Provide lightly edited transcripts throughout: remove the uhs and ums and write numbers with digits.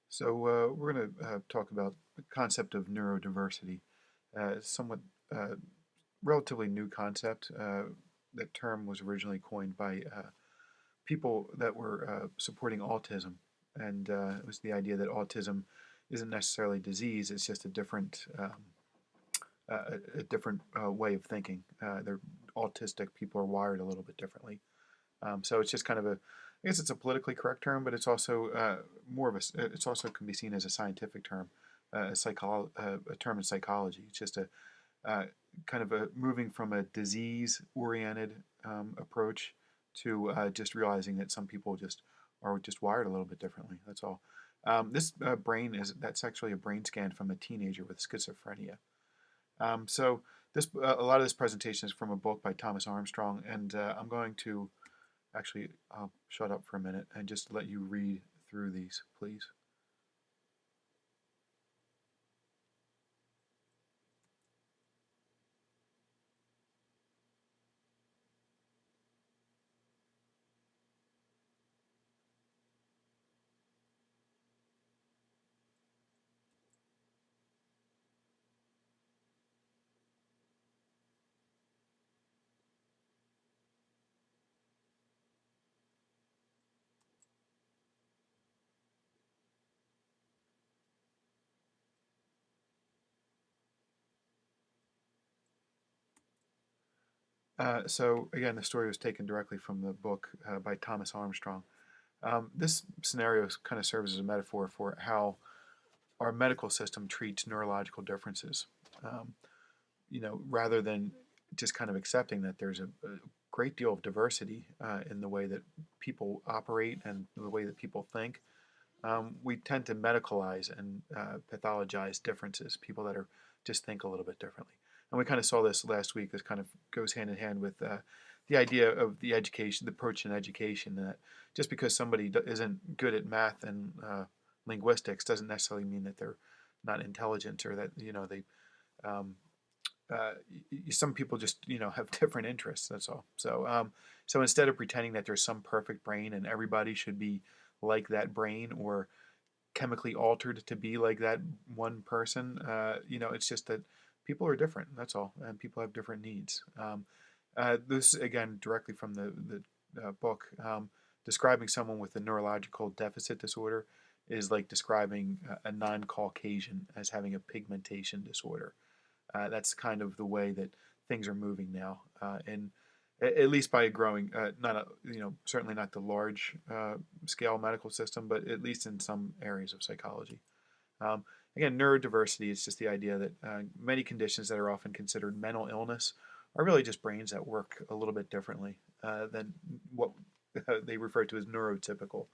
So we're going to talk about the concept of neurodiversity. Somewhat relatively new concept. That term was originally coined by people that were supporting autism, and it was the idea that autism isn't necessarily disease; it's just a different way of thinking. They're autistic people are wired a little bit differently. So it's just kind of I guess it's a politically correct term, but it's also more of it's also can be seen as a scientific term, a term in psychology. It's just a uh, kind of a moving from a disease-oriented approach to just realizing that some people just are just wired a little bit differently. That's all. This brain that's actually a brain scan from a teenager with schizophrenia. So this a lot of this presentation is from a book by Thomas Armstrong, and I'm going to actually, I'll shut up for a minute and just let you read through these, please. So again, the story was taken directly from the book by Thomas Armstrong. This scenario kind of serves as a metaphor for how our medical system treats neurological differences. Um, Rather than just kind of accepting that there's a great deal of diversity in the way that people operate and the way that people think, we tend to medicalize and pathologize differences, people that are just think a little bit differently. And we kind of saw this last week. This kind of goes hand in hand with the idea of the education, the approach in education, that just because somebody isn't good at math and linguistics doesn't necessarily mean that they're not intelligent or that they um, uh, some people just have different interests. That's all. So instead of pretending that there's some perfect brain and everybody should be like that brain or chemically altered to be like that one person, it's just that people are different. That's all, and people have different needs. This again directly from the book. Describing someone with a neurological deficit disorder is like describing a non-Caucasian as having a pigmentation disorder. That's kind of the way that things are moving now, and at least by a growing, not a, certainly not the large scale medical system, but at least in some areas of psychology. Um, Again, neurodiversity is just the idea that many conditions that are often considered mental illness are really just brains that work a little bit differently than what they refer to as neurotypical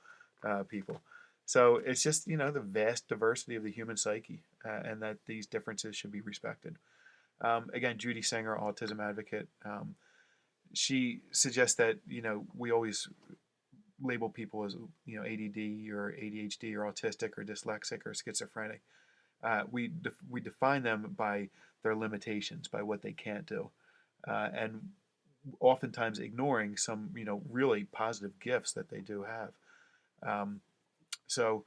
people. So it's just the vast diversity of the human psyche, and that these differences should be respected. Again, Judy Sanger, autism advocate, she suggests that we always label people as ADD or ADHD or autistic or dyslexic or schizophrenic. We define them by their limitations, by what they can't do, and oftentimes ignoring some really positive gifts that they do have. Um, so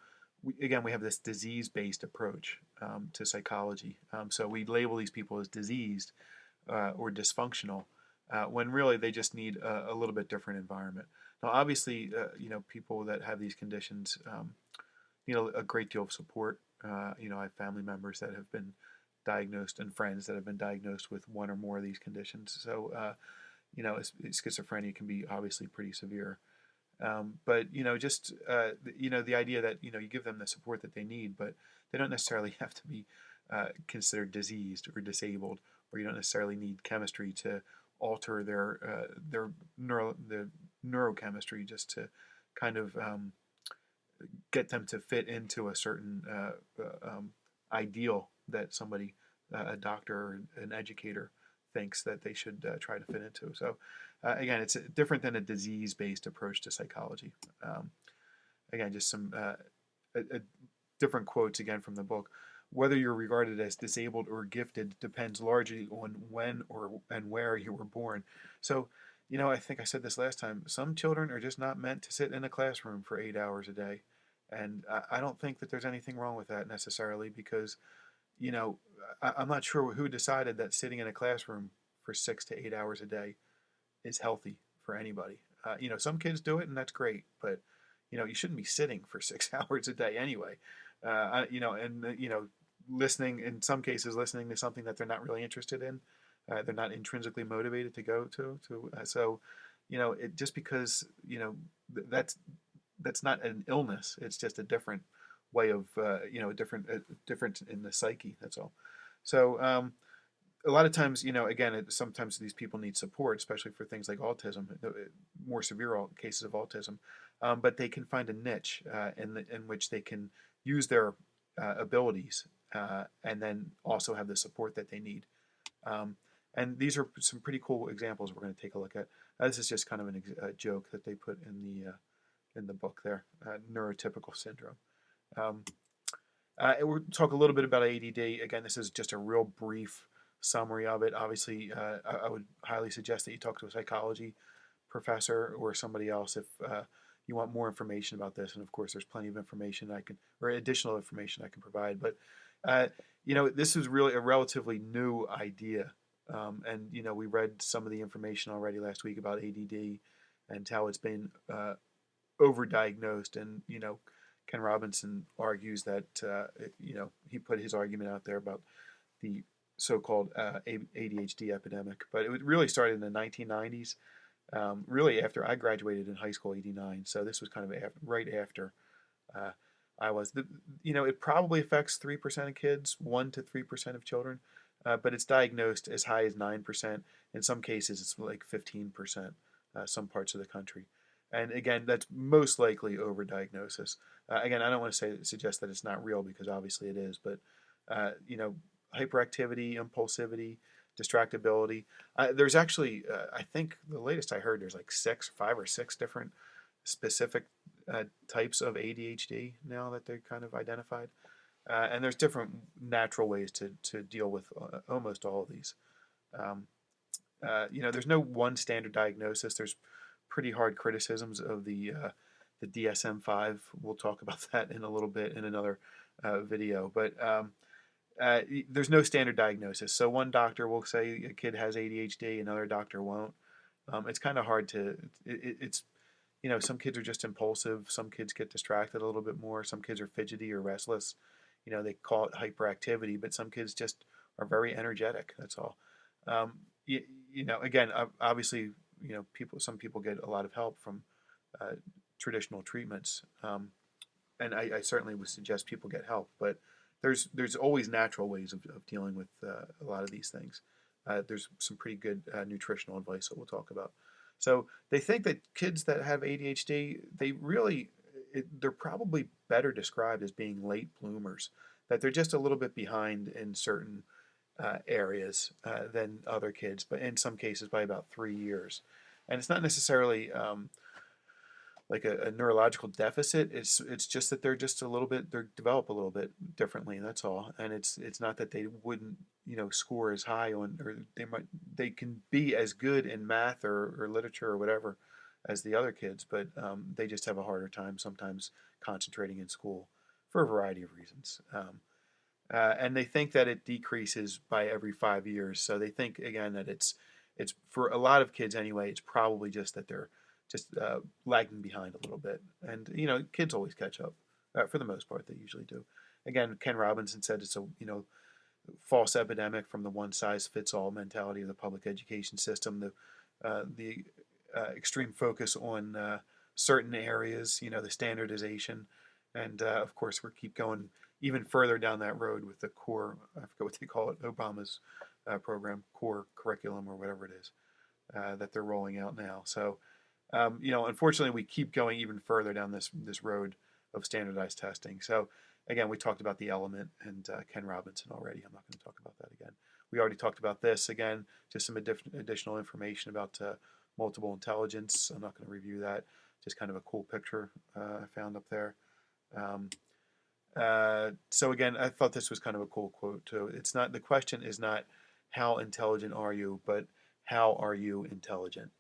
again, we have this disease-based approach to psychology. So we label these people as diseased or dysfunctional when really they just need a little bit different environment. Now, obviously, people that have these conditions need a great deal of support. I have family members that have been diagnosed and friends that have been diagnosed with one or more of these conditions. So, schizophrenia can be obviously pretty severe. But just the idea that you give them the support that they need, but they don't necessarily have to be considered diseased or disabled, or you don't necessarily need chemistry to alter the neurochemistry just to kind of get them to fit into a certain ideal that somebody, a doctor or an educator, thinks that they should try to fit into. So, again, it's different than a disease-based approach to psychology. Um, Again, just some different quotes again from the book. Whether you're regarded as disabled or gifted depends largely on when or and where you were born. So, I think I said this last time. Some children are just not meant to sit in a classroom for 8 hours a day. And I don't think that there's anything wrong with that necessarily because, you know, I'm not sure who decided that sitting in a classroom for 6 to 8 hours a day is healthy for anybody. Some kids do it and that's great, but, you shouldn't be sitting for 6 hours a day anyway. Listening, in some cases, listening to something that they're not really interested in. They're not intrinsically motivated to go so, it just because, that's not an illness. It's just a different way of, different in the psyche. That's all. So, a lot of times, again, sometimes these people need support, especially for things like autism, more severe cases of autism. But they can find a niche in which they can use their abilities and then also have the support that they need. Um, and these are some pretty cool examples we're going to take a look at. This is just kind of a joke that they put in the book there, neurotypical syndrome. Um, we'll talk a little bit about ADD. Again, this is just a real brief summary of it. Obviously, I would highly suggest that you talk to a psychology professor or somebody else if you want more information about this. And of course, there's plenty of information or additional information I can provide. But this is really a relatively new idea. And we read some of the information already last week about ADD and how it's been overdiagnosed. And Ken Robinson argues that he put his argument out there about the so-called ADHD epidemic, but it really started in the 1990s, really after I graduated in high school, '89. So this was kind of right after uh, I was. It probably affects 3% of kids, 1 to 3% of children, but it's diagnosed as high as 9%. In some cases, it's like 15%. Some parts of the country. And again, that's most likely overdiagnosis. Again, I don't want to suggest that it's not real because obviously it is, but uh, you know, hyperactivity, impulsivity, distractibility. There's actually, I think the latest I heard, there's like 5 or 6 different specific types of ADHD now that they're kind of identified. And there's different natural ways to deal with almost all of these. Um, there's no one standard diagnosis. There's pretty hard criticisms of the DSM-5. We'll talk about that in a little bit in another video. But there's no standard diagnosis. So one doctor will say a kid has ADHD, another doctor won't. It's kind of hard to. It's some kids are just impulsive. Some kids get distracted a little bit more. Some kids are fidgety or restless. They call it hyperactivity, but some kids just are very energetic. That's all. Um, Again, obviously, some people get a lot of help from uh, traditional treatments, and I certainly would suggest people get help. But there's always natural ways of dealing with a lot of these things. There's some pretty good nutritional advice that we'll talk about. So they think that kids that have ADHD, they're probably better described as being late bloomers. That they're just a little bit behind in certain areas than other kids, but in some cases by about 3 years. And it's not necessarily like a neurological deficit. It's just that they develop a little bit differently. That's all. And it's not that they wouldn't score as high on, or they can be as good in math or literature or whatever as the other kids, but they just have a harder time sometimes concentrating in school for a variety of reasons. And they think that it decreases by every 5 years. So they think again that it's for a lot of kids anyway. It's probably just that they're just lagging behind a little bit, and kids always catch up for the most part. They usually do. Again, Ken Robinson said it's a false epidemic from the one size fits all mentality of the public education system. The extreme focus on certain areas. The standardization, and of course we keep going even further down that road with the core, I forget what they call it, Obama's program, core curriculum or whatever it is that they're rolling out now. So, unfortunately, we keep going even further down this road of standardized testing. So, again, we talked about the element and Ken Robinson already. I'm not going to talk about that again. We already talked about this. Again, just some additional information about multiple intelligence. I'm not going to review that. Just kind of a cool picture I found up there. So again, I thought this was kind of a cool quote too. The question is not how intelligent are you, but how are you intelligent?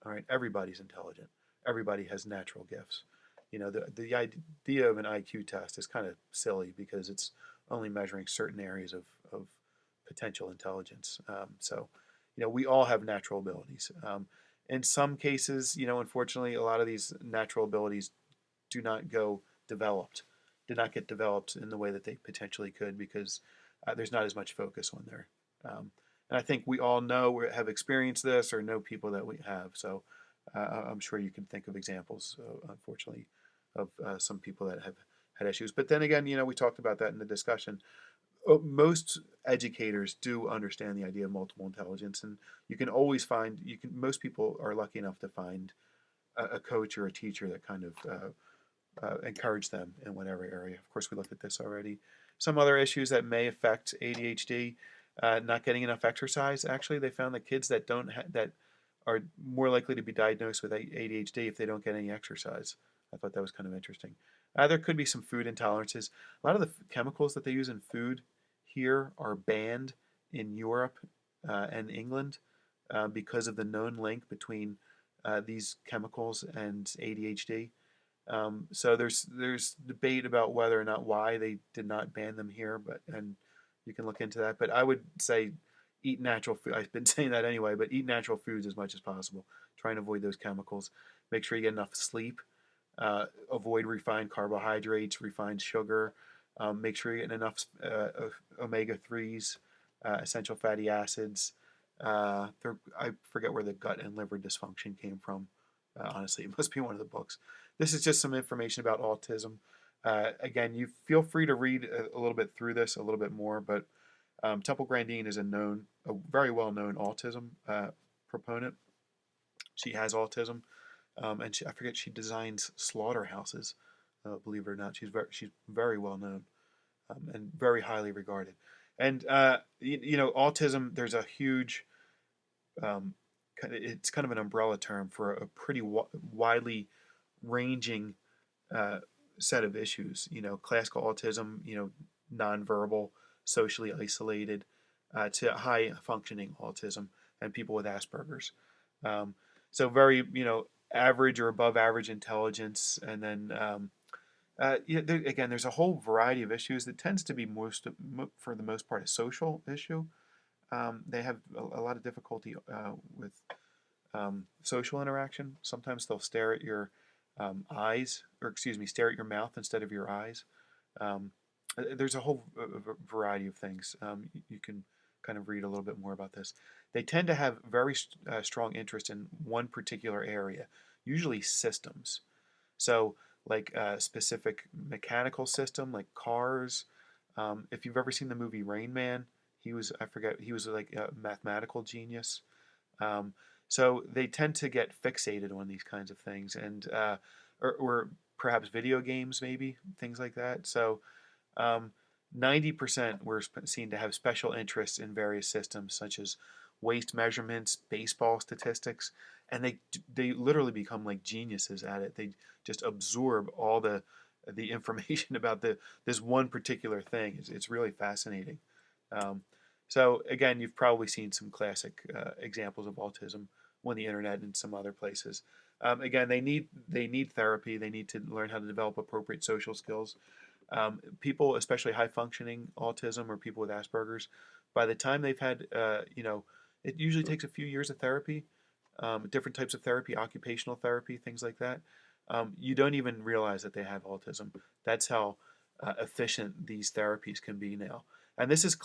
All right, everybody's intelligent. Everybody has natural gifts. The idea of an IQ test is kind of silly because it's only measuring certain areas of potential intelligence. We all have natural abilities. In some cases, unfortunately, a lot of these natural abilities do not go developed, did not get developed in the way that they potentially could because there's not as much focus on there. And I think we all know or have experienced this or know people that we have. So I'm sure you can think of examples, unfortunately, of some people that have had issues. But then again, we talked about that in the discussion. Most educators do understand the idea of multiple intelligence, and you can always find most people are lucky enough to find a coach or a teacher that kind of encourage them in whatever area. Of course, we looked at this already. Some other issues that may affect ADHD: not getting enough exercise. Actually, they found that kids that don't that are more likely to be diagnosed with ADHD if they don't get any exercise. I thought that was kind of interesting. There could be some food intolerances. A lot of the chemicals that they use in food here are banned in Europe and England because of the known link between these chemicals and ADHD. So there's debate about whether or not why they did not ban them here, and you can look into that. But I would say eat natural food. I've been saying that anyway, but eat natural foods as much as possible. Try and avoid those chemicals. Make sure you get enough sleep. Avoid refined carbohydrates, refined sugar. Make sure you get enough omega-3s, essential fatty acids. I forget where the gut and liver dysfunction came from. Honestly, it must be one of the books. This is just some information about autism. Again, you feel free to read a little bit through this, a little bit more, but Temple Grandin is a very well-known autism proponent. She has autism, and I forget, she designs slaughterhouses. Believe it or not, she's very well known and very highly regarded. And autism. There's a huge it's kind of an umbrella term for a pretty widely ranging set of issues. Classical autism, nonverbal, socially isolated, to high functioning autism and people with Asperger's. So very, average or above average intelligence, and then again, there's a whole variety of issues that tends to be for the most part, a social issue. They have a lot of difficulty with social interaction. Sometimes they'll stare at your eyes, or excuse me, stare at your mouth instead of your eyes. There's a whole variety of things. You can kind of read a little bit more about this. They tend to have very strong interest in one particular area, usually systems. So, like a specific mechanical system, like cars. If you've ever seen the movie Rain Man, he was like a mathematical genius. So they tend to get fixated on these kinds of things, and or perhaps video games, maybe things like that. So 90% were seen to have special interests in various systems, such as waist measurements, baseball statistics, and they literally become like geniuses at it. They just absorb all the information about this one particular thing. It's really fascinating. So again, you've probably seen some classic examples of autism on the internet and some other places. Again, they need therapy. They need to learn how to develop appropriate social skills. People, especially high functioning autism or people with Asperger's, by the time they've had, it usually takes a few years of therapy, different types of therapy, occupational therapy, things like that. You don't even realize that they have autism. That's how efficient these therapies can be now. And this is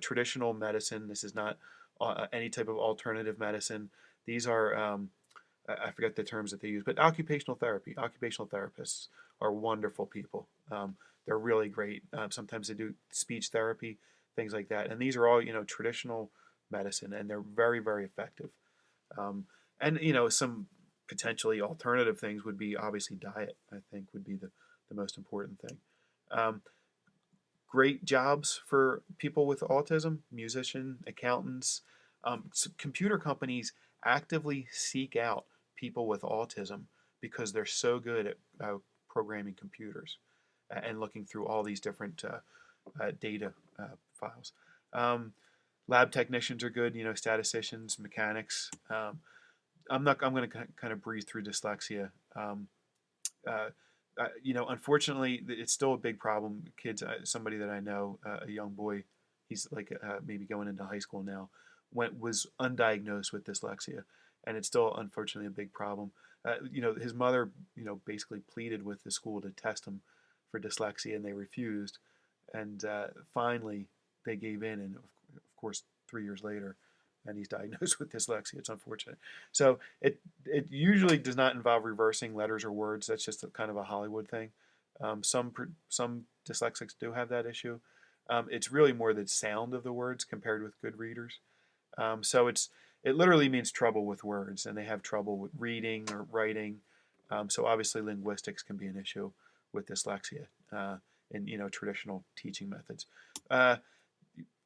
traditional medicine. This is not any type of alternative medicine. These are I forget the terms that they use, but occupational therapy. Occupational therapists are wonderful people. They're really great. Sometimes they do speech therapy, things like that. And these are all traditional medicine, and they're very, very effective. And some potentially alternative things would be obviously diet. I think would be the most important thing. Great jobs for people with autism: musician, accountants. Computer companies actively seek out people with autism because they're so good at programming computers and looking through all these different data files. Lab technicians are good, statisticians, mechanics. I'm going to kind of breeze through dyslexia. Unfortunately, it's still a big problem. Kids, somebody that I know, a young boy, he's like maybe going into high school now, was undiagnosed with dyslexia, and it's still unfortunately a big problem. His mother, basically pleaded with the school to test him for dyslexia, and they refused. And finally, they gave in, and of course, 3 years later, and he's diagnosed with dyslexia. It's unfortunate. So it usually does not involve reversing letters or words. That's just kind of a Hollywood thing. Some dyslexics do have that issue. It's really more the sound of the words compared with good readers. So it literally means trouble with words, and they have trouble with reading or writing. So obviously, linguistics can be an issue with dyslexia in traditional teaching methods.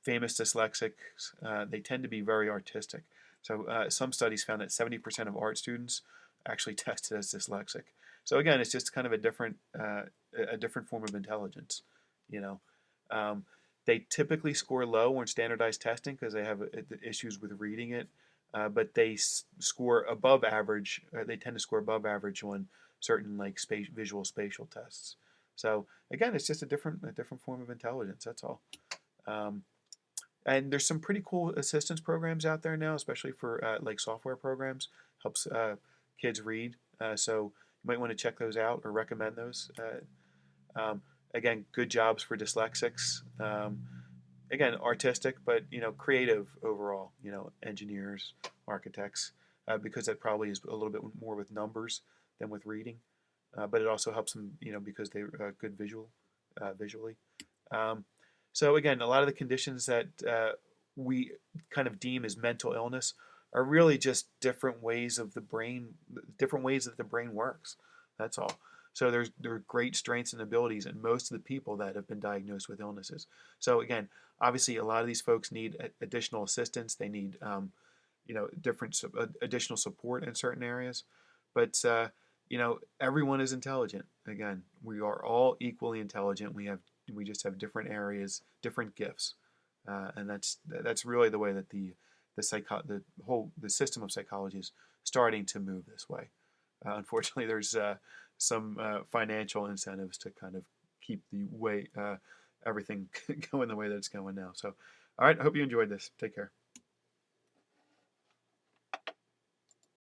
Famous dyslexics, they tend to be very artistic. So some studies found that 70% of art students actually tested as dyslexic. So again, it's just kind of a different form of intelligence. You know, they typically score low on standardized testing because they have issues with reading it, but they score above average. They tend to score above average on certain like visual spatial tests. So again, it's just a different form of intelligence. That's all. And there's some pretty cool assistance programs out there now, especially for like software programs. Helps kids read. So you might want to check those out or recommend those. Again, good jobs for dyslexics. Again, artistic, but creative overall. Engineers, architects, because that probably is a little bit more with numbers than with reading. But it also helps them, because they're good visually. So again, a lot of the conditions that we kind of deem as mental illness are really just different ways that the brain works. That's all. So there are great strengths and abilities in most of the people that have been diagnosed with illnesses. So again, obviously, a lot of these folks need additional assistance. They need different additional support in certain areas. But everyone is intelligent. Again, we are all equally intelligent. We just have different areas, different gifts, and that's really the way that the system of psychology is starting to move this way. Unfortunately, there's some financial incentives to kind of keep the way everything going the way that it's going now. So, all right, I hope you enjoyed this. Take care.